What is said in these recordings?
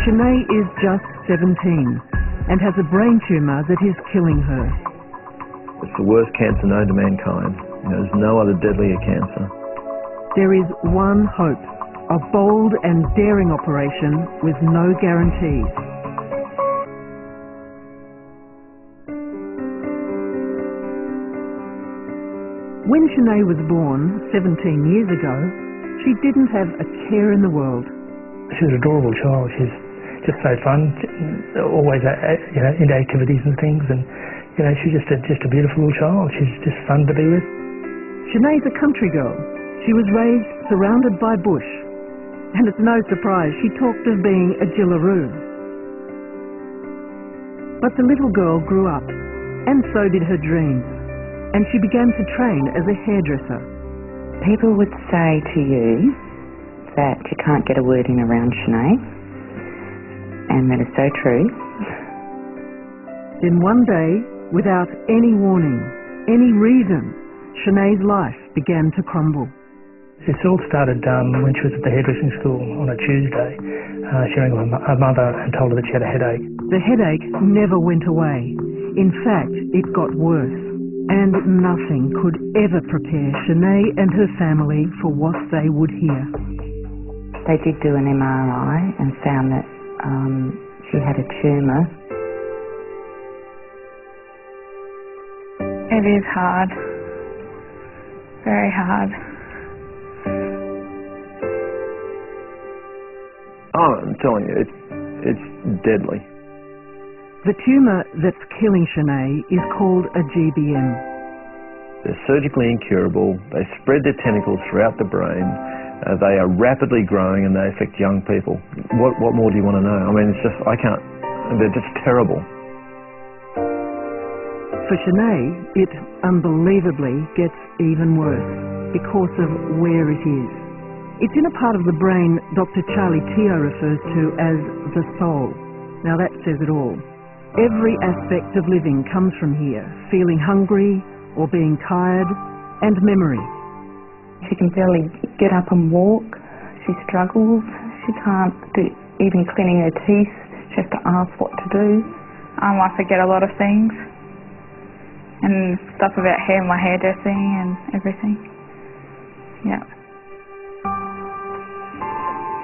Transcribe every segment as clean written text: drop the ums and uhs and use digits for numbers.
SHAYNAE is just 17 and has a brain tumour that is killing her. It's the worst cancer known to mankind. There's no other deadlier cancer. There is one hope, a bold and daring operation with no guarantees. When SHAYNAE was born 17 years ago, she didn't have a care in the world. She's an adorable child. She's just so fun, always into activities and things, and she's just a beautiful little child. She's just fun to be with. SHAYNAE's a country girl. She was raised surrounded by bush, and it's no surprise she talked of being a jillaroo. But the little girl grew up, and so did her dreams, and she began to train as a hairdresser. People would say to you that you can't get a word in around SHAYNAE, and that is so true. Then one day, without any warning, any reason, SHAYNAE's life began to crumble. This all started when she was at the hairdressing school on a Tuesday. She rang her mother and told her that she had a headache. The headache never went away. In fact, it got worse. And nothing could ever prepare SHAYNAE and her family for what they would hear. They did do an MRI and found that she had a tumour. It is hard. Very hard. Oh, I'm telling you, it's deadly. The tumour that's killing SHAYNAE is called a GBM. They're surgically incurable. They spread their tentacles throughout the brain. They are rapidly growing and they affect young people. What more do you want to know? I mean, they're just terrible. For SHAYNAE, it unbelievably gets even worse because of where it is. It's in a part of the brain Dr. Charlie Teo refers to as the soul. Now that says it all. Every aspect of living comes from here, feeling hungry or being tired, and memory. She can barely get up and walk. She struggles. She can't do even cleaning her teeth. She has to ask what to do. I forget a lot of things and stuff about my hairdressing and everything. Yeah.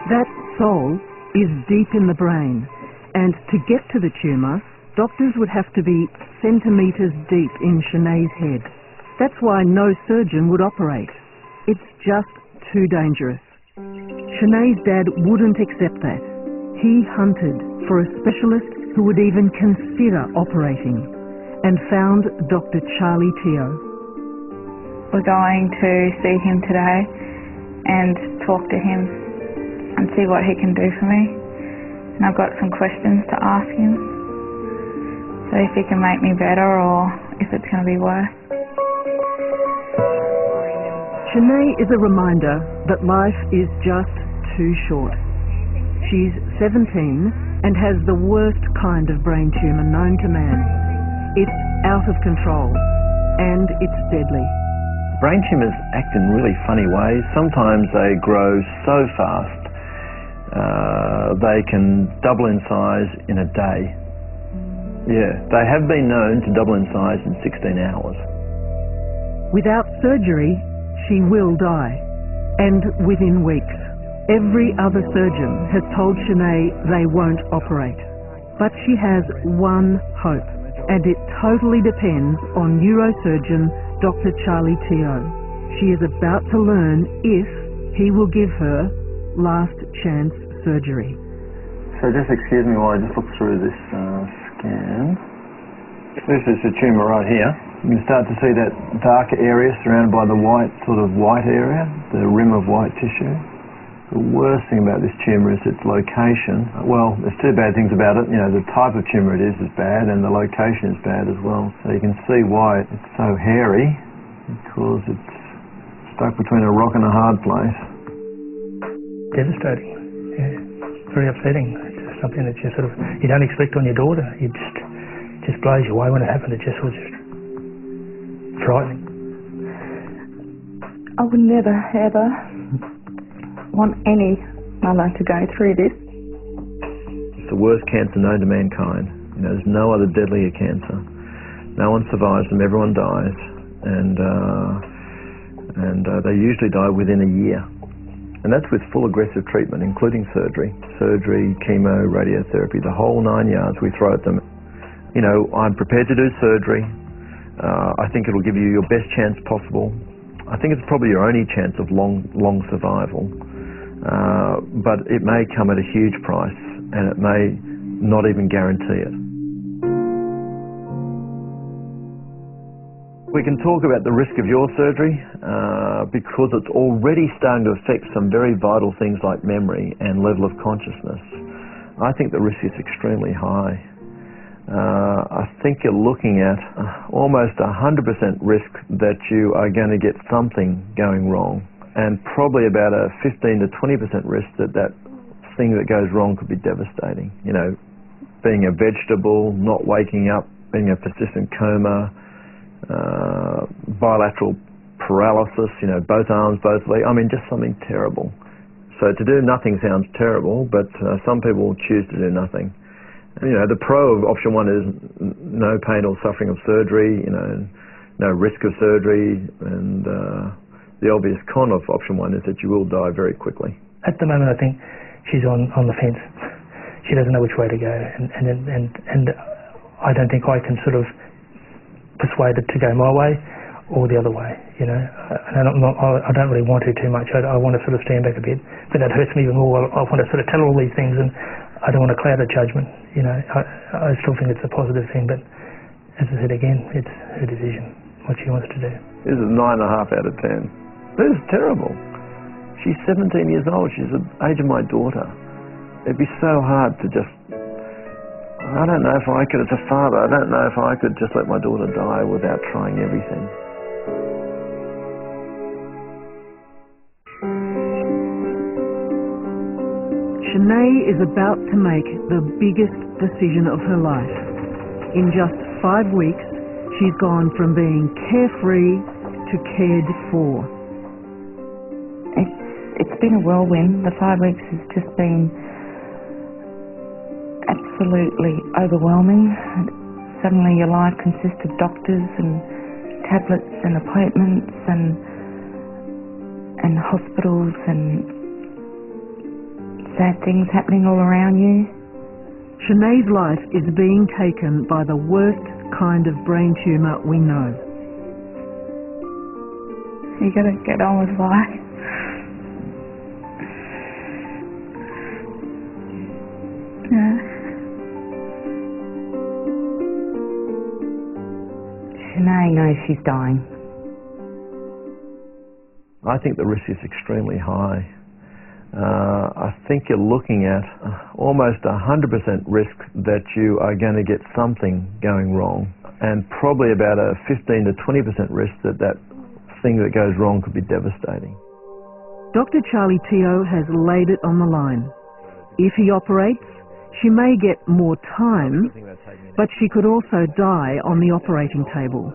That soul is deep in the brain, and to get to the tumour, doctors would have to be centimetres deep in SHAYNAE's head. That's why no surgeon would operate. It's just too dangerous. SHAYNAE's dad wouldn't accept that. He hunted for a specialist who would even consider operating, and found Dr. Charlie Teo. We're going to see him today and talk to him and see what he can do for me. And I've got some questions to ask him. So if he can make me better or if it's going to be worse. SHAYNAE is a reminder that life is just too short. She's 17 and has the worst kind of brain tumour known to man. It's out of control and it's deadly. Brain tumours act in really funny ways. Sometimes they grow so fast they can double in size in a day. Yeah, they have been known to double in size in 16 hours. Without surgery, she will die, and within weeks. Every other surgeon has told SHAYNAE they won't operate. But she has one hope, and it totally depends on neurosurgeon Dr. Charlie Teo. She is about to learn if he will give her last chance surgery. So just excuse me while I just look through this scan. This is the tumour right here. You can start to see that darker area surrounded by the white area, the rim of white tissue. The worst thing about this tumour is its location. Well, there's two bad things about it. The type of tumour it is bad, and the location is bad as well. So you can see why it's so hairy, because it's stuck between a rock and a hard place. Devastating. Yeah, very upsetting. It's just something that you don't expect on your daughter. It just blows you away when it happened. It just was frightening. I would never ever want any mother to go through this. It's the worst cancer known to mankind. You know, there's no other deadlier cancer. No one survives them, everyone dies, and they usually die within a year. And that's with full aggressive treatment, including surgery, chemo, radiotherapy, the whole 9 yards we throw at them. You know, I'm prepared to do surgery. I think it'll give you your best chance possible. I think it's probably your only chance of long survival. But it may come at a huge price, and it may not even guarantee it. We can talk about the risk of your surgery because it's already starting to affect some very vital things like memory and level of consciousness. I think the risk is extremely high. I think you're looking at almost 100% risk that you are going to get something going wrong, and probably about a 15 to 20% risk that that thing that goes wrong could be devastating. You know, being a vegetable, not waking up, being a persistent coma, bilateral paralysis, you know, both arms, both legs, I mean, just something terrible. So to do nothing sounds terrible, but some people choose to do nothing. You know, the pro of option one is no pain or suffering of surgery, you know, no risk of surgery, and the obvious con of option one is that you will die very quickly. At the moment, I think she's on the fence. She doesn't know which way to go, and I don't think I can sort of persuade her to go my way or the other way, you know. And I don't really want to too much. I want to sort of stand back a bit, but that hurts me even more. I want to sort of tell her all these things, and I don't want to cloud her judgment, you know. I still think it's a positive thing, but as I said again, it's her decision, what she wants to do. This is 9.5 out of 10. This is terrible. She's 17 years old. She's the age of my daughter. It'd be so hard to just, I don't know if I could, as a father, I don't know if I could just let my daughter die without trying everything. SHAYNAE is about to make the biggest decision of her life. In just 5 weeks, she's gone from being carefree to cared for. It's been a whirlwind. The 5 weeks has just been absolutely overwhelming. Suddenly your life consists of doctors and tablets and appointments and hospitals and sad things happening all around you. SHAYNAE's life is being taken by the worst kind of brain tumour we know. You gotta get on with life. Yeah. SHAYNAE knows she's dying. I think the risk is extremely high. I think you're looking at almost 100% risk that you are going to get something going wrong, and probably about a 15 to 20% risk that that thing that goes wrong could be devastating. Dr. Charlie Teo has laid it on the line. If he operates, she may get more time, but she could also die on the operating table.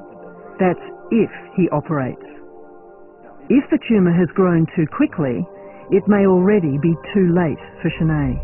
That's if he operates. If the tumour has grown too quickly, it may already be too late for SHAYNAE.